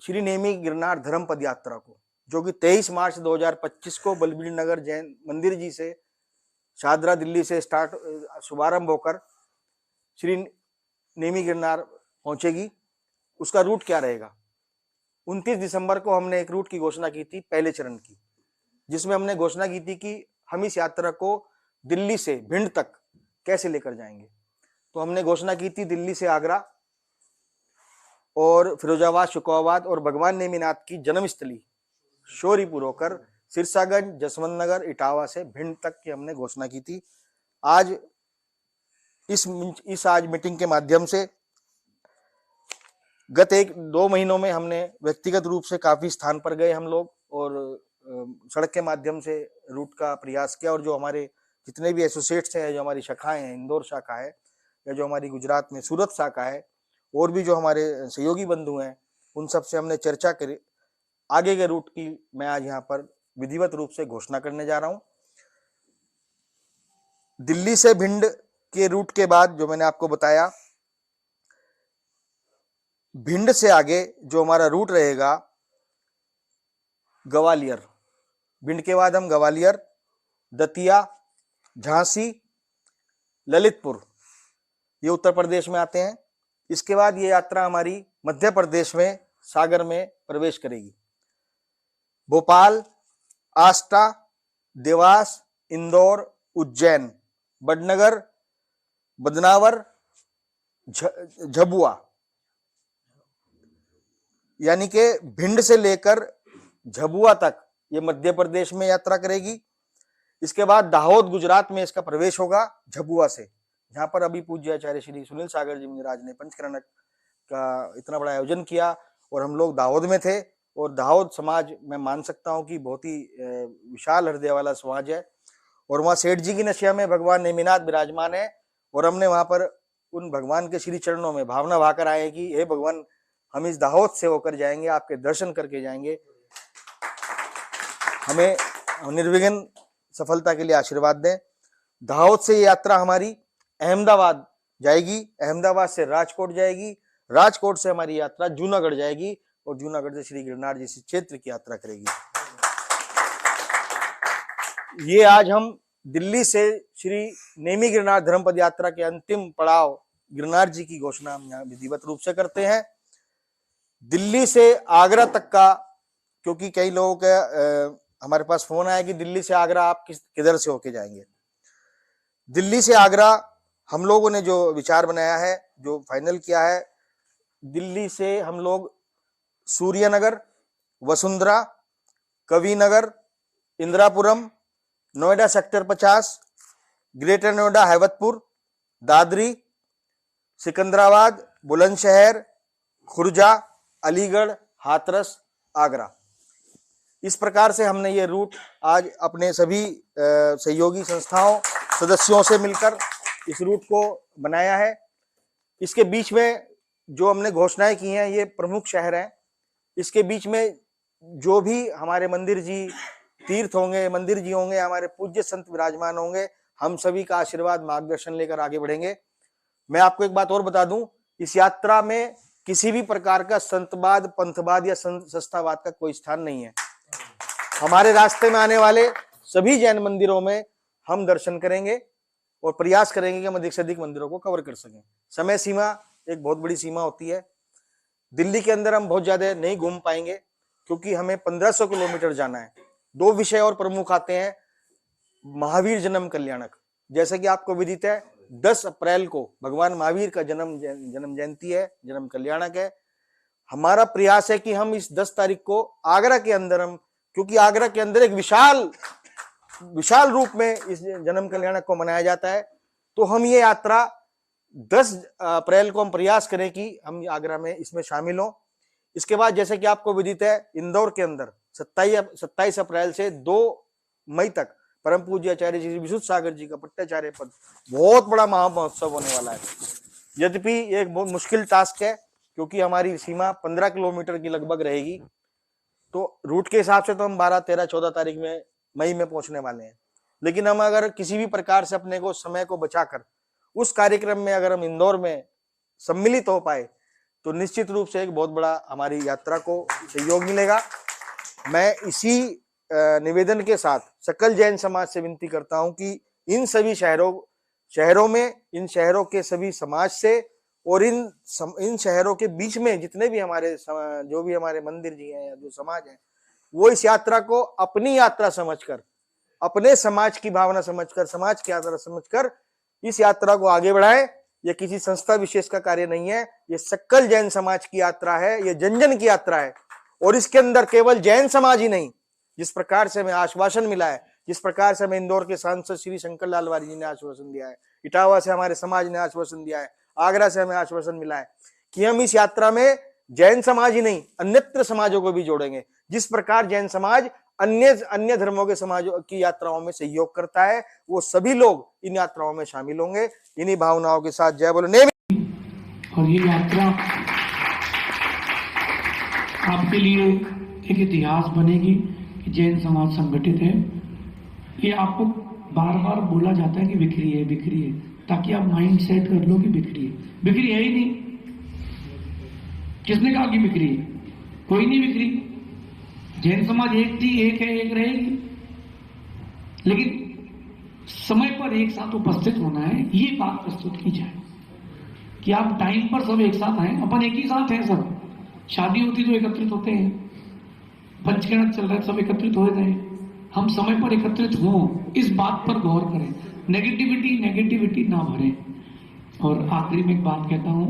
श्री नेमी गिरनार धर्म पद यात्रा को, जो कि 23 मार्च 2025 को बलबीर नगर जैन मंदिर जी से शाहदरा दिल्ली से शुभारंभ होकर श्री नेमी गिरनार पहुंचेगी। उसका रूट क्या रहेगा? 29 दिसंबर को हमने एक रूट की घोषणा की थी पहले चरण की, जिसमें हमने घोषणा की थी कि हम इस यात्रा को दिल्ली से भिंड तक कैसे लेकर जाएंगे। तो हमने घोषणा की थी दिल्ली से आगरा और फिरोजाबाद, शुकोबाद और भगवान नेमीनाथ की जन्मस्थली शोरीपुर होकर सिरसागंज, जसवंत नगर, इटावा से भिंड तक की हमने घोषणा की थी। आज इस आज मीटिंग के माध्यम से गत 1-2 महीनों में हमने व्यक्तिगत रूप से काफी स्थान पर गए हम लोग और सड़क के माध्यम से रूट का प्रयास किया। और जो हमारे जितने भी एसोसिएट्स हैं, जो हमारी शाखाएं हैं, इंदौर शाखा है या जो हमारी गुजरात में सूरत शाखा है, और भी जो हमारे सहयोगी बंधु हैं, उन सब से हमने चर्चा करी। आगे के रूट की मैं आज यहाँ पर विधिवत रूप से घोषणा करने जा रहा हूँ। दिल्ली से भिंड के रूट के बाद जो मैंने आपको बताया, भिंड से आगे जो हमारा रूट रहेगा ग्वालियर, भिंड के बाद हम ग्वालियर, दतिया, झांसी, ललितपुर, ये उत्तर प्रदेश में आते हैं। इसके बाद ये यात्रा हमारी मध्य प्रदेश में सागर में प्रवेश करेगी। भोपाल, आष्टा, देवास, इंदौर, उज्जैन, बडनगर, बदनावर, झबुआ, यानी कि भिंड से लेकर झबुआ तक ये मध्य प्रदेश में यात्रा करेगी। इसके बाद दाहोद, गुजरात में इसका प्रवेश होगा झबुआ से, जहां पर अभी पूज्य आचार्य श्री सुनील सागर जी महाराज ने पंचकरणक का इतना बड़ा आयोजन किया और हम लोग दाहोद में थे। और दाहोद समाज मैं मान सकता हूं कि बहुत ही विशाल हृदय वाला समाज है और वहां सेठ जी की नशिया में भगवान नेमिनाथ विराजमान है। और हमने वहां पर उन भगवान के श्री चरणों में भावना भाकर आए कि हे भगवान, हम इस दाहोद से होकर जाएंगे, आपके दर्शन करके जाएंगे, हमें निर्विघ्न सफलता के लिए आशीर्वाद दें। दाहोद से ये यात्रा हमारी अहमदाबाद जाएगी, अहमदाबाद से राजकोट जाएगी, राजकोट से हमारी यात्रा जूनागढ़ जाएगी और जूनागढ़ से श्री गिरनार जी क्षेत्र की यात्रा करेगी। ये आज हम दिल्ली से श्री नेमी गिरनार धर्म पद यात्रा के अंतिम पड़ाव गिरनार जी की घोषणा हम यहाँ विधिवत रूप से करते हैं। दिल्ली से आगरा तक का, क्योंकि कई लोगों के हमारे पास फोन आया कि दिल्ली से आगरा आप किधर से होके जाएंगे। दिल्ली से आगरा हम लोगों ने जो विचार बनाया है, जो फाइनल किया है, दिल्ली से हम लोग सूर्यनगर, वसुंधरा, कविनगर, इंदिरापुरम, नोएडा सेक्टर 50, ग्रेटर नोएडा, हैवतपुर, दादरी, सिकंदराबाद, बुलंदशहर, खुर्जा, अलीगढ़, हाथरस, आगरा, इस प्रकार से हमने ये रूट आज अपने सभी सहयोगी संस्थाओं सदस्यों से मिलकर इस रूट को बनाया है। इसके बीच में जो हमने घोषणाएं की हैं, ये प्रमुख शहर हैं। इसके बीच में जो भी हमारे मंदिर जी तीर्थ होंगे, मंदिर जी होंगे, हमारे पूज्य संत विराजमान होंगे, हम सभी का आशीर्वाद मार्गदर्शन लेकर आगे बढ़ेंगे। मैं आपको एक बात और बता दूं, इस यात्रा में किसी भी प्रकार का संतवाद, पंथवाद या संस्थावाद का कोई स्थान नहीं है। हमारे रास्ते में आने वाले सभी जैन मंदिरों में हम दर्शन करेंगे और प्रयास करेंगे कि हम अधिक से अधिक मंदिरों को कवर कर सकें। समय सीमा एक बहुत बड़ी सीमा होती है। दिल्ली के अंदर हम बहुत ज्यादा नहीं घूम पाएंगे क्योंकि हमें 1500 किलोमीटर जाना है। 2 विषय और प्रमुख आते हैं। महावीर जन्म कल्याणक, जैसे कि आपको विदित है 10 अप्रैल को भगवान महावीर का जन्म जयंती है, जन्म कल्याणक है। हमारा प्रयास है कि हम इस 10 तारीख को आगरा के अंदर क्योंकि आगरा के अंदर एक विशाल रूप में इस जन्म कल्याणक को मनाया जाता है, तो हम ये यात्रा 10 अप्रैल को हम प्रयास करें कि हम आगरा में इसमें शामिल हों। इसके बाद जैसे कि आपको विदित है, इंदौर के अंदर 27 अप्रैल से 2 मई तक परम पूज्य आचार्य श्री विशुद्ध सागर जी का पट्टाचार्य पद बहुत बड़ा महामहोत्सव होने वाला है। यद्यपि एक बहुत मुश्किल टास्क है क्योंकि हमारी सीमा 15 किलोमीटर की लगभग रहेगी, तो रूट के हिसाब से तो हम 12, 13, 14 तारीख में मई में पहुंचने वाले हैं। लेकिन हम अगर किसी भी प्रकार से अपने को समय को बचाकर उस कार्यक्रम में अगर हम इंदौर में सम्मिलित हो पाए तो निश्चित रूप से एक बहुत बड़ा हमारी यात्रा को सहयोग मिलेगा। मैं इसी निवेदन के साथ सकल जैन समाज से विनती करता हूं कि इन सभी शहरों में, इन शहरों के सभी समाज से और इन शहरों के बीच में जितने भी हमारे जो भी हमारे मंदिर जी हैं या जो समाज है, वो इस यात्रा को अपनी यात्रा समझकर, अपने समाज की भावना समझकर, समाज की यात्रा समझकर इस यात्रा को आगे बढ़ाएं। ये किसी संस्था विशेष का कार्य नहीं है, ये सकल जैन समाज की यात्रा है, ये जन जन की यात्रा है। और इसके अंदर केवल जैन समाज ही नहीं, जिस प्रकार से हमें आश्वासन मिला है, जिस प्रकार से हमें इंदौर के सांसद श्री शंकर लाल वारी जी ने आश्वासन दिया है, इटावा से हमारे समाज ने आश्वासन दिया है, आगरा से हमें आश्वासन मिला है कि हम इस यात्रा में जैन समाज ही नहीं अन्यत्र समाजों को भी जोड़ेंगे। जिस प्रकार जैन समाज अन्य धर्मों के समाजों की यात्राओं में सहयोग करता है, वो सभी लोग इन यात्राओं में शामिल होंगे। इन्हीं भावनाओं के साथ जय बोलो नेमी। और ये यात्रा आपके लिए एक इतिहास बनेगी कि जैन समाज संगठित है। ये आपको बार बार बोला जाता है कि बिखरी है, ताकि आप माइंड सेट कर लो कि बिखरी है ही नहीं। किसने कहा कि बिखरी है? कोई नहीं बिखरी। जैन समाज एक थी, एक है, एक रहेगी। लेकिन समय पर एक साथ उपस्थित होना है, ये बात प्रस्तुत की जाए कि आप टाइम पर सब एक साथ आए। अपन एक ही साथ हैं सब। शादी होती तो एकत्रित होते हैं, पंचकर्म चल रहा है, सब एकत्रित हो गए। हम समय पर एकत्रित हों, इस बात पर गौर करें, नेगेटिविटी ना भरें। और आखिरी में एक बात कहता हूं